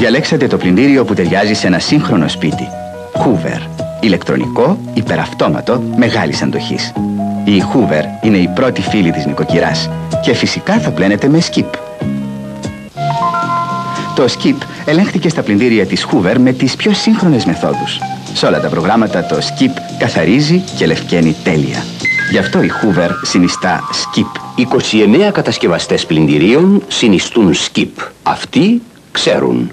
Διαλέξατε το πλυντήριο που ταιριάζει σε ένα σύγχρονο σπίτι. Hoover. Ηλεκτρονικό, υπεραυτόματο, μεγάλης αντοχής. Η Hoover είναι η πρώτη φίλη της νοικοκυράς και φυσικά θα πλένετε με Skip. Το Skip ελέγχθηκε στα πλυντήρια της Hoover με τις πιο σύγχρονες μεθόδους. Σε όλα τα προγράμματα το Skip καθαρίζει και λευκαίνει τέλεια. Γι' αυτό η Hoover συνιστά Skip. 29 κατασκευαστές πλυντηρίων συνιστούν Skip. Αυτοί ξέρουν.